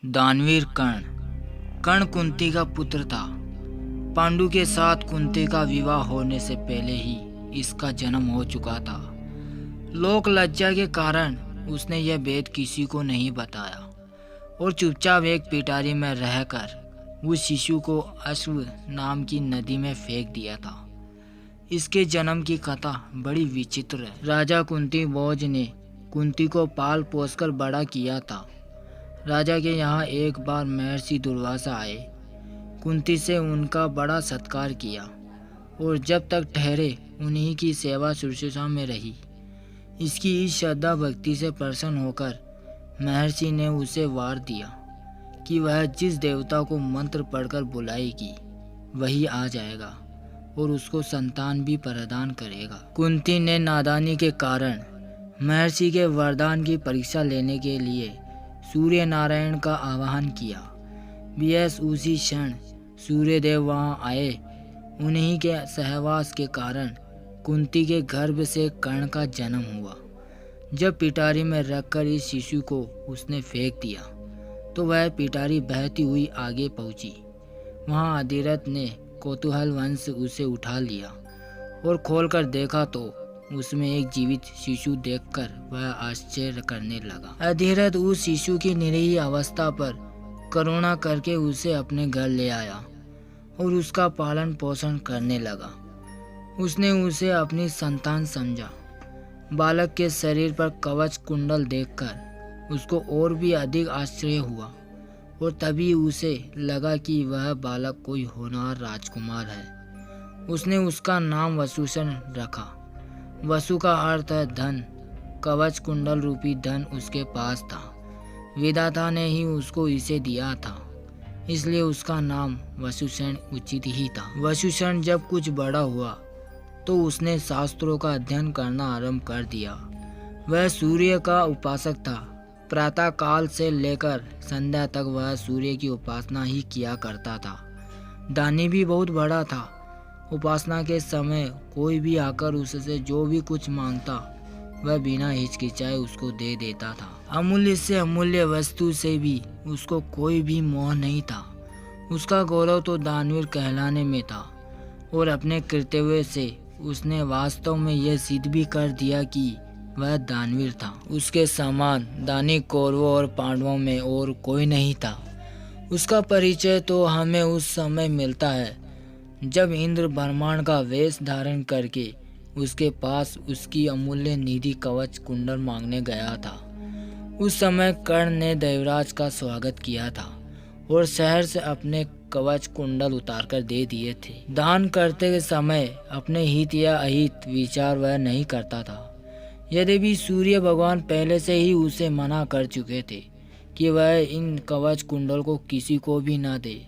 दानवीर कर्ण। कर्ण कुंती का पुत्र था। पांडु के साथ कुंती का विवाह होने से पहले ही इसका जन्म हो चुका था। लोक लज्जा के कारण उसने यह भेद किसी को नहीं बताया और चुपचाप एक पिटारी में रहकर उस शिशु को अश्व नाम की नदी में फेंक दिया था। इसके जन्म की कथा बड़ी विचित्र है। राजा कुंती भोज ने कुंती को पाल पोसकर बड़ा किया था। राजा के यहाँ एक बार महर्षि दुर्वासा आए। कुंती से उनका बड़ा सत्कार किया और जब तक ठहरे उन्हीं की सेवा शुश्रूषा में रही। इसकी इस श्रद्धा भक्ति से प्रसन्न होकर महर्षि ने उसे वार दिया कि वह जिस देवता को मंत्र पढ़कर बुलाएगी वही आ जाएगा और उसको संतान भी प्रदान करेगा। कुंती ने नादानी के कारण महर्षि के वरदान की परीक्षा लेने के लिए सूर्य नारायण का आवाहन किया। बेस उसी क्षण सूर्यदेव वहां आए। उन्हीं के सहवास के कारण कुंती के गर्भ से कर्ण का जन्म हुआ। जब पिटारी में रखकर इस शिशु को उसने फेंक दिया तो वह पिटारी बहती हुई आगे पहुंची। वहां अधिरथ ने कौतूहलवश उसे उठा लिया और खोलकर देखा तो उसमें एक जीवित शिशु देखकर वह आश्चर्य करने लगा। अधिरथ उस शिशु की निरीह अवस्था पर करुणा करके उसे अपने घर ले आया और उसका पालन पोषण करने लगा। उसने उसे अपनी संतान समझा। बालक के शरीर पर कवच कुंडल देखकर उसको और भी अधिक आश्चर्य हुआ और तभी उसे लगा कि वह बालक कोई होनहार राजकुमार है। उसने उसका नाम वसुसेन रखा। वसु का अर्थ है धन। कवच कुंडल रूपी धन उसके पास था। विधाता ने ही उसको इसे दिया था, इसलिए उसका नाम वसुसेन उचित ही था। वसुसेन जब कुछ बड़ा हुआ तो उसने शास्त्रों का अध्ययन करना आरंभ कर दिया। वह सूर्य का उपासक था। प्रातः काल से लेकर संध्या तक वह सूर्य की उपासना ही किया करता था। दानी भी बहुत बड़ा था। उपासना के समय कोई भी आकर उससे जो भी कुछ मांगता वह बिना हिचकिचाए उसको दे देता था। अमूल्य से अमूल्य वस्तु से भी उसको कोई भी मोह नहीं था। उसका गौरव तो दानवीर कहलाने में था और अपने कर्तव्य से उसने वास्तव में यह सिद्ध भी कर दिया कि वह दानवीर था। उसके समान दानी कौरवों और पांडवों में और कोई नहीं था। उसका परिचय तो हमें उस समय मिलता है जब इंद्र ब्रह्मांड का वेश धारण करके उसके पास उसकी अमूल्य निधि कवच कुंडल मांगने गया था। उस समय कर्ण ने देवराज का स्वागत किया था और शहर से अपने कवच कुंडल उतारकर दे दिए थे। दान करते समय अपने हित या अहित विचार वह नहीं करता था। यद्यपि सूर्य भगवान पहले से ही उसे मना कर चुके थे कि वह इन कवच कुंडल को किसी को भी न दे,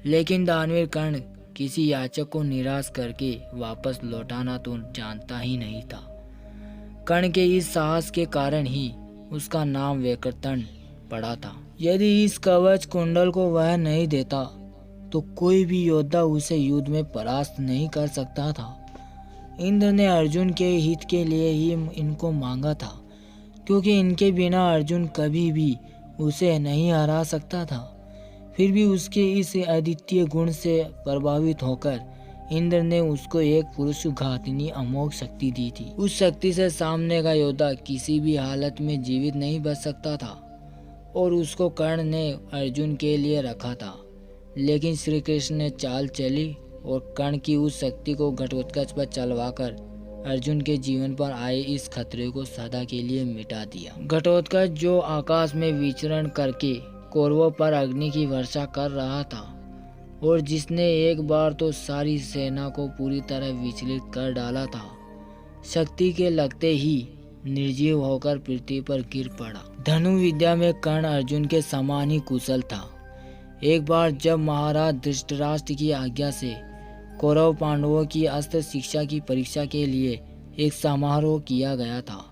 लेकिन दानवीर कर्ण किसी याचक को निराश करके वापस लौटाना तो जानता ही नहीं था। कर्ण के इस साहस के कारण ही उसका नाम वेकटतंड पड़ा था। यदि इस कवच कुंडल को वह नहीं देता तो कोई भी योद्धा उसे युद्ध में परास्त नहीं कर सकता था। इंद्र ने अर्जुन के हित के लिए ही इनको मांगा था, क्योंकि इनके बिना अर्जुन कभी भी उसे नहीं हरा सकता था। फिर भी उसके इस अद्वितीय गुण से प्रभावित होकर इंद्र ने उसको एक पुरुष घातिनी अमोघ शक्ति दी थी। उस शक्ति से सामने का योद्धा किसी भी हालत में जीवित नहीं बच सकता था और उसको कर्ण ने अर्जुन के लिए रखा था। लेकिन श्री कृष्ण ने चाल चली और कर्ण की उस शक्ति को घटोत्कच पर चलवाकर अर्जुन के जीवन पर आए इस खतरे को सदा के लिए मिटा दिया। घटोत्कच जो आकाश में विचरण करके कौरवों पर अग्नि की वर्षा कर रहा था और जिसने एक बार तो सारी सेना को पूरी तरह विचलित कर डाला था, शक्ति के लगते ही निर्जीव होकर पृथ्वी पर गिर पड़ा। धनु विद्या में कर्ण अर्जुन के समान ही कुशल था। एक बार जब महाराज धृतराष्ट्र की आज्ञा से कौरव पांडवों की अस्त्र शिक्षा की परीक्षा के लिए एक समारोह किया गया था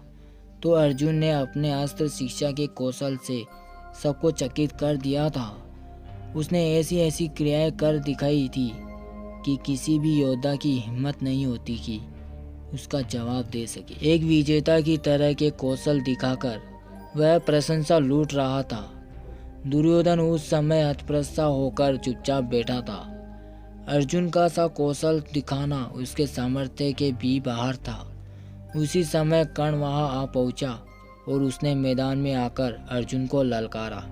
तो अर्जुन ने अपने अस्त्र शिक्षा के कौशल से सबको चकित कर दिया था। उसने ऐसी ऐसी क्रियाएं कर दिखाई थी कि किसी भी योद्धा की हिम्मत नहीं होती कि उसका जवाब दे सके। एक विजेता की तरह के कौशल दिखाकर वह प्रशंसा लूट रहा था। दुर्योधन उस समय हतप्रस्ता होकर चुपचाप बैठा था। अर्जुन का सा कौशल दिखाना उसके सामर्थ्य के भी बाहर था। उसी समय कर्ण वहां आ पहुंचा और उसने मैदान में आकर अर्जुन को ललकारा।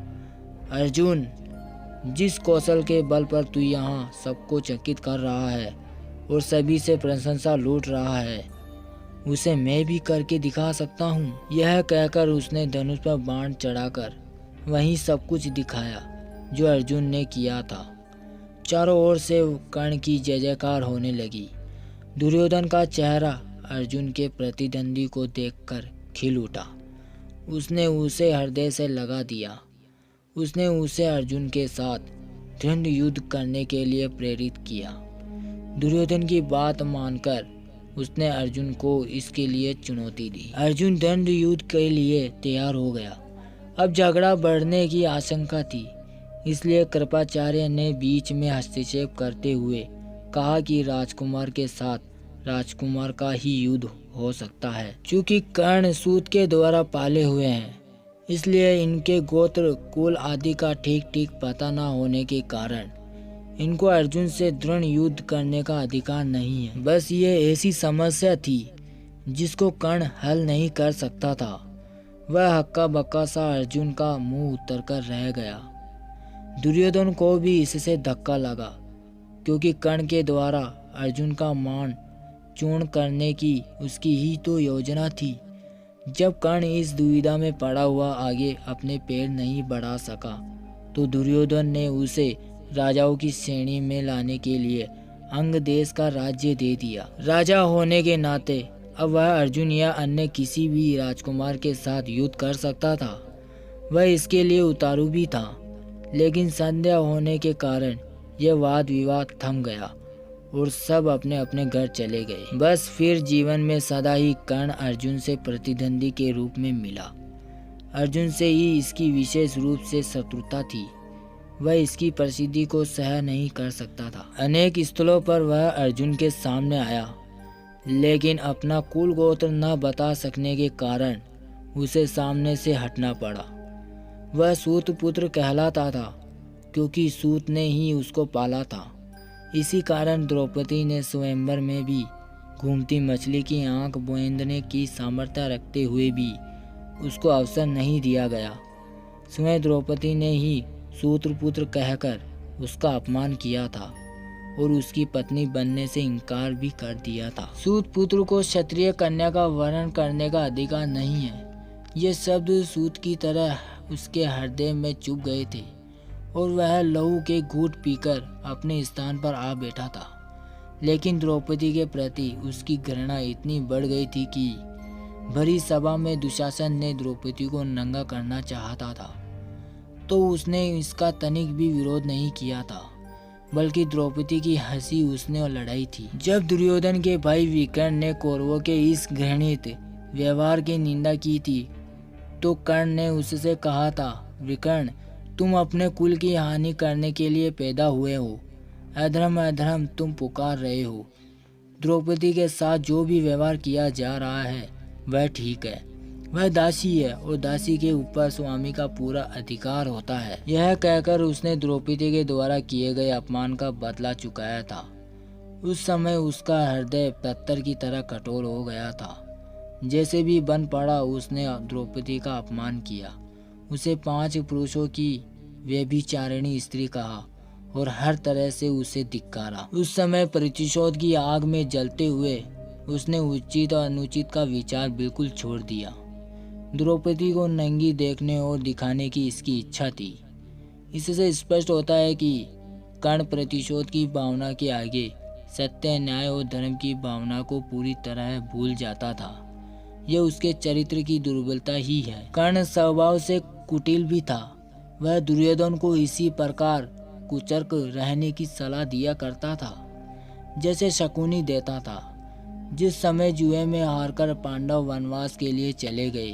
अर्जुन, जिस कौशल के बल पर तू यहाँ सबको चकित कर रहा है और सभी से प्रशंसा लूट रहा है, उसे मैं भी करके दिखा सकता हूँ। यह कहकर उसने धनुष पर बाण चढ़ाकर वही सब कुछ दिखाया जो अर्जुन ने किया था। चारों ओर से कर्ण की जय जयकार होने लगी। दुर्योधन का चेहरा अर्जुन के प्रतिद्वंदी को देखकर खिल उठा। उसने उसे हृदय से लगा दिया। उसने उसे अर्जुन के साथ दृढ़ युद्ध करने के लिए प्रेरित किया। दुर्योधन की बात मानकर उसने अर्जुन को इसके लिए चुनौती दी। अर्जुन दंड युद्ध के लिए तैयार हो गया। अब झगड़ा बढ़ने की आशंका थी, इसलिए कृपाचार्य ने बीच में हस्तक्षेप करते हुए कहा कि राजकुमार के साथ राजकुमार का ही युद्ध हो सकता है। चूंकि कर्ण सूत के द्वारा पाले हुए हैं, इसलिए इनके गोत्र कुल आदि का ठीक ठीक पता न होने के कारण इनको अर्जुन से दृढ़ युद्ध करने का अधिकार नहीं है। बस ये ऐसी समस्या थी जिसको कर्ण हल नहीं कर सकता था। वह हक्का बक्का सा अर्जुन का मुंह उतर कर रह गया। दुर्योधन को भी इससे धक्का लगा, क्योंकि कर्ण के द्वारा अर्जुन का मान चूर्ण करने की उसकी ही तो योजना थी। जब कर्ण इस दुविधा में पड़ा हुआ आगे अपने पैर नहीं बढ़ा सका, तो दुर्योधन ने उसे राजाओं की श्रेणी में लाने के लिए अंग देश का राज्य दे दिया। राजा होने के नाते अब वह अर्जुन या अन्य किसी भी राजकुमार के साथ युद्ध कर सकता था। वह इसके लिए उतारू भी था, लेकिन संध्या होने के कारण यह वाद विवाद थम गया और सब अपने अपने घर चले गए। बस फिर जीवन में सदा ही कर्ण अर्जुन से प्रतिद्वंदी के रूप में मिला। अर्जुन से ही इसकी विशेष रूप से शत्रुता थी। वह इसकी प्रसिद्धि को सह नहीं कर सकता था। अनेक स्थलों पर वह अर्जुन के सामने आया, लेकिन अपना कुल गोत्र न बता सकने के कारण उसे सामने से हटना पड़ा। वह सूत पुत्र कहलाता था, क्योंकि सूत ने ही उसको पाला था। इसी कारण द्रौपदी ने स्वयंवर में भी घूमती मछली की आंख बोंदने की सामर्थ्य रखते हुए भी उसको अवसर नहीं दिया गया। स्वयं द्रौपदी ने ही सूत्रपुत्र कहकर उसका अपमान किया था और उसकी पत्नी बनने से इनकार भी कर दिया था। सूत पुत्र को क्षत्रिय कन्या का वर्णन करने का अधिकार नहीं है। ये शब्द सूत की तरह उसके हृदय में चुभ गए थे और वह लहू के घूंट पीकर अपने स्थान पर आ बैठा था। लेकिन द्रौपदी के प्रति उसकी घृणा इतनी बढ़ गई थी कि भरी सभा में दुशासन ने द्रौपदी को नंगा करना चाहता था, तो उसने इसका तनिक भी विरोध नहीं किया था, बल्कि द्रौपदी की हंसी उसने लड़ाई थी। जब दुर्योधन के भाई विकर्ण ने कौरवों के इस घृणित व्यवहार की निंदा की थी, तो कर्ण ने उससे कहा था, विकर्ण, तुम अपने कुल की हानि करने के लिए पैदा हुए हो। अधर्म अधर्म तुम पुकार रहे हो। द्रौपदी के साथ जो भी व्यवहार किया जा रहा है वह ठीक है। वह दासी है और दासी के ऊपर स्वामी का पूरा अधिकार होता है। यह कहकर उसने द्रौपदी के द्वारा किए गए अपमान का बदला चुकाया था। उस समय उसका हृदय पत्थर की तरह कठोर हो गया था। जैसे भी बन पड़ा उसने द्रौपदी का अपमान किया। उसे 5 पुरुषों की व्यभिचारिणी स्त्री कहा और हर तरह से उसे धिक्कारा। उस समय प्रतिशोध की आग में जलते हुए उसने उचित और अनुचित का विचार बिल्कुल छोड़ दिया। द्रौपदी को नंगी देखने और दिखाने की इसकी इच्छा थी। इससे स्पष्ट होता है कि कर्ण प्रतिशोध की भावना के आगे सत्य, न्याय और धर्म की भावना को पूरी तरह भूल जाता था। यह उसके चरित्र की दुर्बलता ही है। कर्ण स्वभाव से कुटिल भी था। वह दुर्योधन को इसी प्रकार कुचर्क रहने की सलाह दिया करता था जैसे शकुनी देता था। जिस समय जुए में हारकर पांडव वनवास के लिए चले गए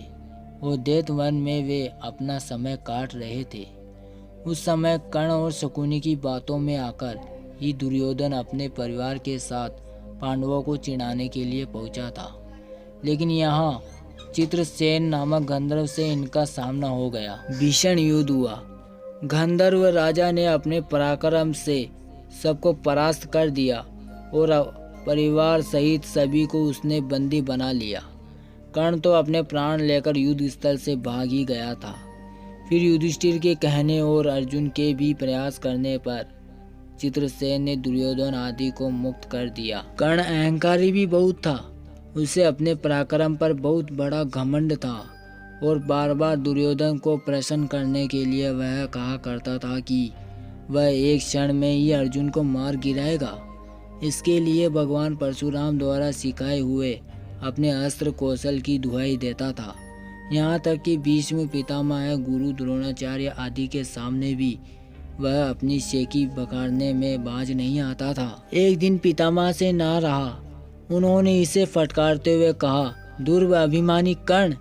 और दैत वन में वे अपना समय काट रहे थे, उस समय कर्ण और शकुनी की बातों में आकर ही दुर्योधन अपने परिवार के साथ पांडवों को चिढ़ाने के लिए पहुंचा था। लेकिन यहाँ चित्रसेन नामक गंधर्व से इनका सामना हो गया। भीषण युद्ध हुआ। गंधर्व राजा ने अपने पराक्रम से सबको परास्त कर दिया और परिवार सहित सभी को उसने बंदी बना लिया। कर्ण तो अपने प्राण लेकर युद्ध स्थल से भाग ही गया था। फिर युधिष्ठिर के कहने और अर्जुन के भी प्रयास करने पर चित्रसेन ने दुर्योधन आदि को मुक्त कर दिया। कर्ण अहंकारी भी बहुत था। उसे अपने पराक्रम पर बहुत बड़ा घमंड था और बार बार दुर्योधन को प्रसन्न करने के लिए वह कहा करता था कि वह एक क्षण में ही अर्जुन को मार गिराएगा। इसके लिए भगवान परशुराम द्वारा सिखाए हुए अपने अस्त्र कौशल की दुहाई देता था। यहाँ तक कि भीष्म पितामह, गुरु द्रोणाचार्य आदि के सामने भी वह अपनी शेखी बखारने में बाज नहीं आता था। एक दिन पितामह से ना रहा। उन्होंने इसे फटकारते हुए कहा, दुर्व अभिमानी कर्ण,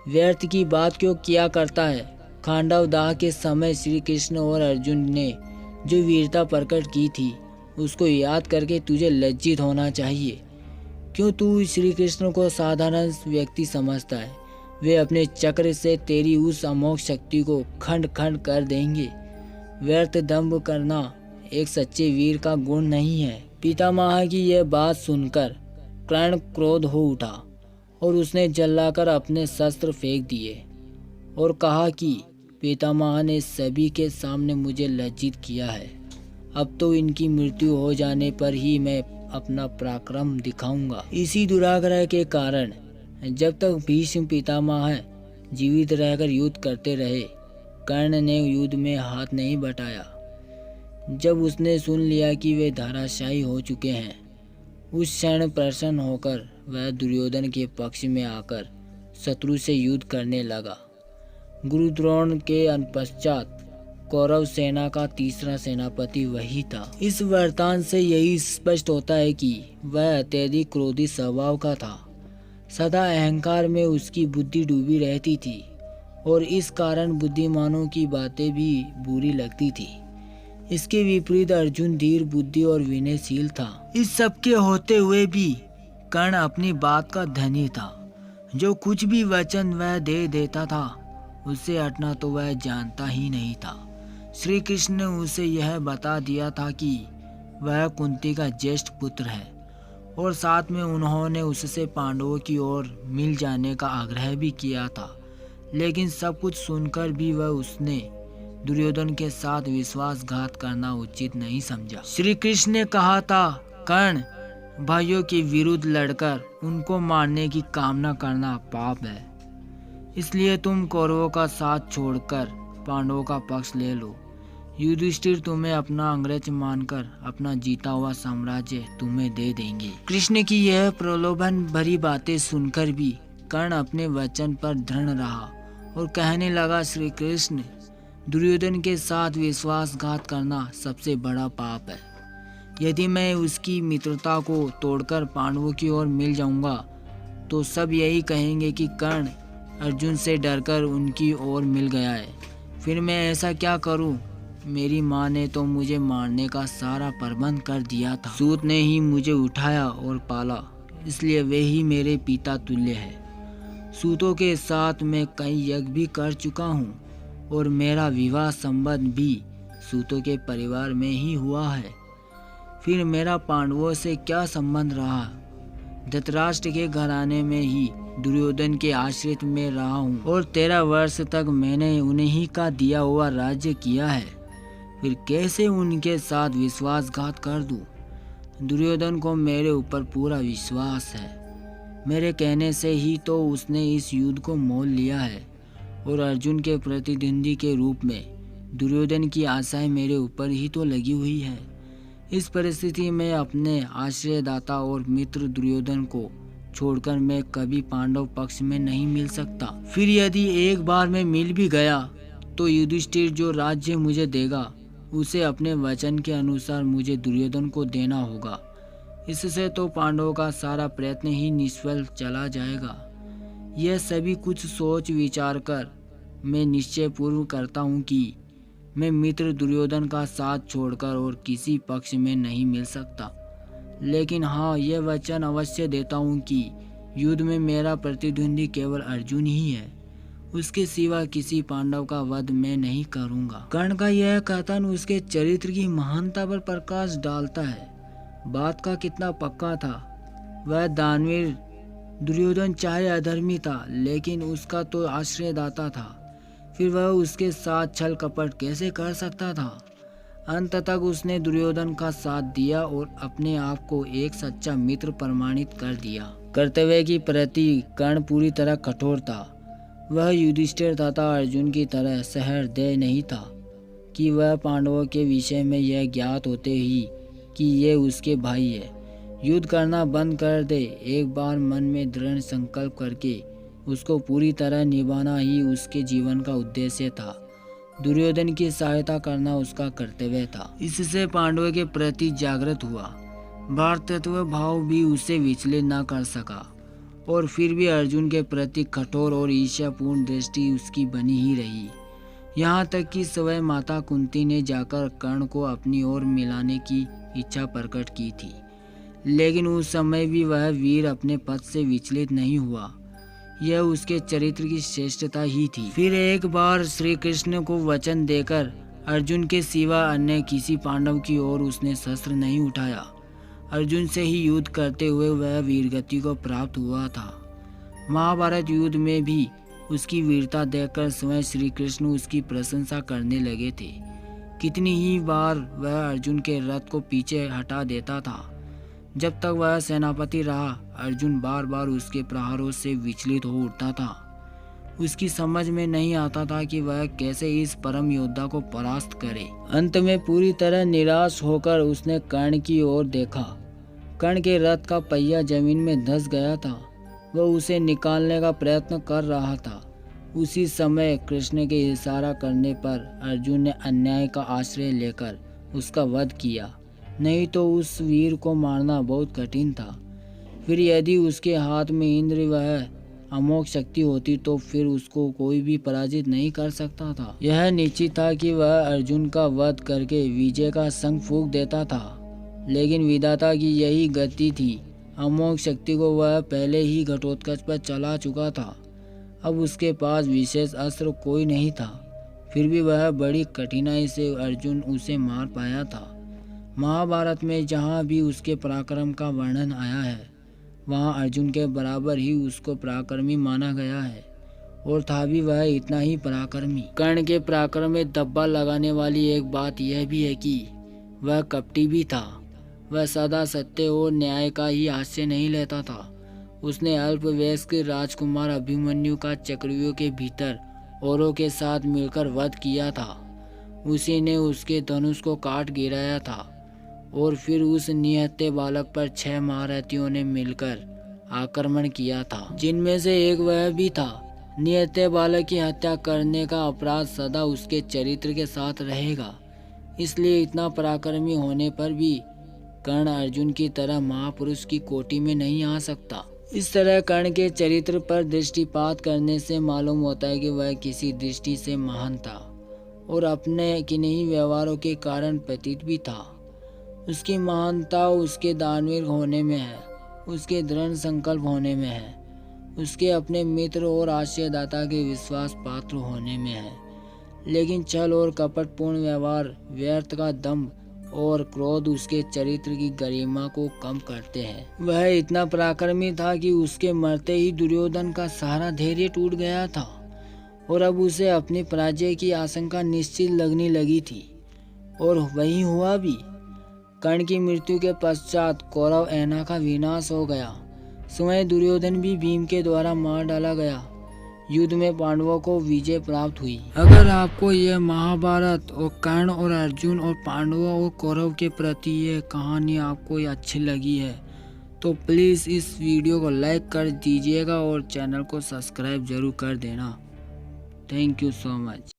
व्यर्थ की बात क्यों किया करता है? खांडव दाह के समय श्री कृष्ण और अर्जुन ने जो वीरता प्रकट की थी उसको याद करके तुझे लज्जित होना चाहिए। क्यों तू श्री कृष्ण को साधारण व्यक्ति समझता है? वे अपने चक्र से तेरी उस अमोघ शक्ति को खंड खंड कर देंगे। व्यर्थ दंभ करना एक सच्चे वीर का गुण नहीं है। पितामह की यह बात सुनकर कर्ण क्रोध हो उठा और उसने जलाकर अपने शस्त्र फेंक दिए और कहा कि पितामह ने सभी के सामने मुझे लज्जित किया है। अब तो इनकी मृत्यु हो जाने पर ही मैं अपना पराक्रम दिखाऊंगा। इसी दुराग्रह के कारण जब तक भीष्म पितामह जीवित रहकर युद्ध करते रहे, कर्ण ने युद्ध में हाथ नहीं बटाया। जब उसने सुन लिया कि वे धराशायी हो चुके हैं, उस क्षण प्रसन्न होकर वह दुर्योधन के पक्ष में आकर शत्रु से युद्ध करने लगा। गुरु द्रोण के पश्चात कौरव सेना का तीसरा सेनापति वही था। इस वृत्तांत से यही स्पष्ट होता है कि वह अत्यधिक क्रोधी स्वभाव का था। सदा अहंकार में उसकी बुद्धि डूबी रहती थी और इस कारण बुद्धिमानों की बातें भी बुरी लगती थी। इसके विपरीत अर्जुन धीर बुद्धि और विनयशील था। इस सब के होते हुए भी कर्ण अपनी बात का धनी था। जो कुछ भी वचन वह दे देता था उससे हटना तो वह जानता ही नहीं था। श्री कृष्ण ने उसे यह बता दिया था कि वह कुंती का ज्येष्ठ पुत्र है और साथ में उन्होंने उससे पांडवों की ओर मिल जाने का आग्रह भी किया था। लेकिन सब कुछ सुनकर भी वह उसने दुर्योधन के साथ विश्वासघात करना उचित नहीं समझा। श्री कृष्ण ने कहा था, कर्ण, भाइयों के विरुद्ध लड़कर उनको मारने की कामना करना पाप है। इसलिए तुम कौरवों का साथ छोड़कर पांडवों का पक्ष ले लो। युधिष्ठिर तुम्हें अपना अंग्रेज मानकर अपना जीता हुआ साम्राज्य तुम्हें दे देंगे। कृष्ण की यह प्रलोभन भरी बातें सुनकर भी कर्ण अपने वचन पर दृढ़ रहा और कहने लगा, श्री कृष्ण, दुर्योधन के साथ विश्वासघात करना सबसे बड़ा पाप है। यदि मैं उसकी मित्रता को तोड़कर पांडवों की ओर मिल जाऊंगा तो सब यही कहेंगे कि कर्ण अर्जुन से डरकर उनकी ओर मिल गया है। फिर मैं ऐसा क्या करूं? मेरी माँ ने तो मुझे मारने का सारा प्रबंध कर दिया था। सूत ने ही मुझे उठाया और पाला, इसलिए वे ही मेरे पिता तुल्य है। सूतों के साथ मैं कई यज्ञ भी कर चुका हूँ और मेरा विवाह संबंध भी सूतों के परिवार में ही हुआ है। फिर मेरा पांडवों से क्या संबंध रहा? धृतराष्ट्र के घराने में ही दुर्योधन के आश्रित में रहा हूँ और 13 वर्ष तक मैंने उन्हीं का दिया हुआ राज्य किया है। फिर कैसे उनके साथ विश्वासघात कर दूं? दुर्योधन को मेरे ऊपर पूरा विश्वास है। मेरे कहने से ही तो उसने इस युद्ध को मोल लिया है और अर्जुन के प्रतिद्वंदी के रूप में दुर्योधन की आशाएं मेरे ऊपर ही तो लगी हुई है। इस परिस्थिति में अपने आश्रयदाता और मित्र दुर्योधन को छोड़कर मैं कभी पांडव पक्ष में नहीं मिल सकता। फिर यदि एक बार मैं मिल भी गया तो युधिष्ठिर जो राज्य मुझे देगा उसे अपने वचन के अनुसार मुझे दुर्योधन को देना होगा। इससे तो पांडवों का सारा प्रयत्न ही निष्फल चला जाएगा। यह सभी कुछ सोच विचार कर मैं निश्चय पूर्व करता हूँ कि मैं मित्र दुर्योधन का साथ छोड़कर और किसी पक्ष में नहीं मिल सकता। लेकिन हाँ, यह वचन अवश्य देता हूँ कि युद्ध में मेरा प्रतिद्वंदी केवल अर्जुन ही है। उसके सिवा किसी पांडव का वध मैं नहीं करूंगा। कर्ण का यह कथन उसके चरित्र की महानता पर प्रकाश डालता है। बात का कितना पक्का था। वह दानवीर दुर्योधन चाहे अधर्मी था, लेकिन उसका तो आश्रयदाता था। फिर वह उसके साथ छल कपट कैसे कर सकता था। अंत तक उसने दुर्योधन का साथ दिया और अपने आप को एक सच्चा मित्र प्रमाणित कर दिया। कर्तव्य की प्रति कर्ण पूरी तरह कठोर था। वह युधिष्ठिर तथा अर्जुन की तरह सहृदय नहीं था कि वह पांडवों के विषय में यह ज्ञात होते ही कि ये उसके भाई है, युद्ध करना बंद कर दे। एक बार मन में दृढ़ संकल्प करके उसको पूरी तरह निभाना ही उसके जीवन का उद्देश्य था। दुर्योधन की सहायता करना उसका कर्तव्य था। इससे पांडवों के प्रति जागृत हुआ। भ्रातृत्व भाव भी उसे विचलित न कर सका और फिर भी अर्जुन के प्रति कठोर और ईर्ष्यापूर्ण दृष्टि उसकी बनी ही रही। यहाँ तक कि स्वयं माता कुंती ने जाकर कर्ण को अपनी ओर मिलाने की इच्छा प्रकट की थी, लेकिन उस समय भी वह वीर अपने पद से विचलित नहीं हुआ। यह उसके चरित्र की श्रेष्ठता ही थी। फिर एक बार श्री कृष्ण को वचन देकर अर्जुन के सिवा अन्य किसी पांडव की ओर उसने शस्त्र नहीं उठाया। अर्जुन से ही युद्ध करते हुए वह वीरगति को प्राप्त हुआ था। महाभारत युद्ध में भी उसकी वीरता देखकर स्वयं श्री कृष्ण उसकी प्रशंसा करने लगे थे। कितनी ही बार वह अर्जुन के रथ को पीछे हटा देता था। जब तक वह सेनापति रहा, अर्जुन बार बार उसके प्रहारों से विचलित हो उठता था। उसकी समझ में नहीं आता था कि वह कैसे इस परम योद्धा को परास्त करे। अंत में पूरी तरह निराश होकर उसने कर्ण की ओर देखा। कर्ण के रथ का पहिया जमीन में धंस गया था। वह उसे निकालने का प्रयत्न कर रहा था। उसी समय कृष्ण के इशारा करने पर अर्जुन ने अन्याय का आश्रय लेकर उसका वध किया, नहीं तो उस वीर को मारना बहुत कठिन था। फिर यदि उसके हाथ में इंद्र वह अमोघ शक्ति होती तो फिर उसको कोई भी पराजित नहीं कर सकता था। यह निश्चित था कि वह अर्जुन का वध करके विजय का शंख फूंक देता था, लेकिन विधाता की यही गति थी। अमोघ शक्ति को वह पहले ही घटोत्कच पर चला चुका था। अब उसके पास विशेष अस्त्र कोई नहीं था। फिर भी वह बड़ी कठिनाई से अर्जुन उसे मार पाया था। महाभारत में जहाँ भी उसके पराक्रम का वर्णन आया है, वहाँ अर्जुन के बराबर ही उसको पराक्रमी माना गया है, और था भी वह इतना ही पराक्रमी। कर्ण के पराक्रम में धब्बा लगाने वाली एक बात यह भी है कि वह कपटी भी था। वह सदा सत्य और न्याय का ही आश्रय नहीं लेता था। उसने अल्पवयस्क राजकुमार अभिमन्यु का चक्रव्यूह के भीतर औरों के साथ मिलकर वध किया था। उसी ने उसके धनुष को काट गिराया था और फिर उस निहत्थे बालक पर 6 महारथियों ने मिलकर आक्रमण किया था, जिनमें से एक वह भी था। निहत्थे बालक की हत्या करने का अपराध सदा उसके चरित्र के साथ रहेगा। इसलिए इतना पराक्रमी होने पर भी कर्ण अर्जुन की तरह महापुरुष की कोटि में नहीं आ सकता। इस तरह कर्ण के चरित्र पर दृष्टिपात करने से मालूम होता है कि वह किसी दृष्टि से महान था और अपने किन्हीं व्यवहारों के कारण प्रतीत भी था। उसकी महानता उसके दानवीर होने में है, उसके दृढ़ संकल्प होने में है, उसके अपने मित्र और आश्रयदाता के विश्वास पात्र होने में है। लेकिन छल और कपटपूर्ण व्यवहार, व्यर्थ का दम्भ और क्रोध उसके चरित्र की गरिमा को कम करते हैं। वह इतना पराक्रमी था कि उसके मरते ही दुर्योधन का सारा धैर्य टूट गया था और अब उसे अपनी पराजय की आशंका निश्चित लगने लगी थी, और वही हुआ भी। कर्ण की मृत्यु के पश्चात कौरव सेना का विनाश हो गया। स्वयं दुर्योधन भी भीम के द्वारा मार डाला गया। युद्ध में पांडवों को विजय प्राप्त हुई। अगर आपको यह महाभारत और कर्ण और अर्जुन और पांडवों और कौरव के प्रति यह कहानी आपको अच्छी लगी है तो प्लीज़ इस वीडियो को लाइक कर दीजिएगा और चैनल को सब्सक्राइब जरूर कर देना। Thank you so much.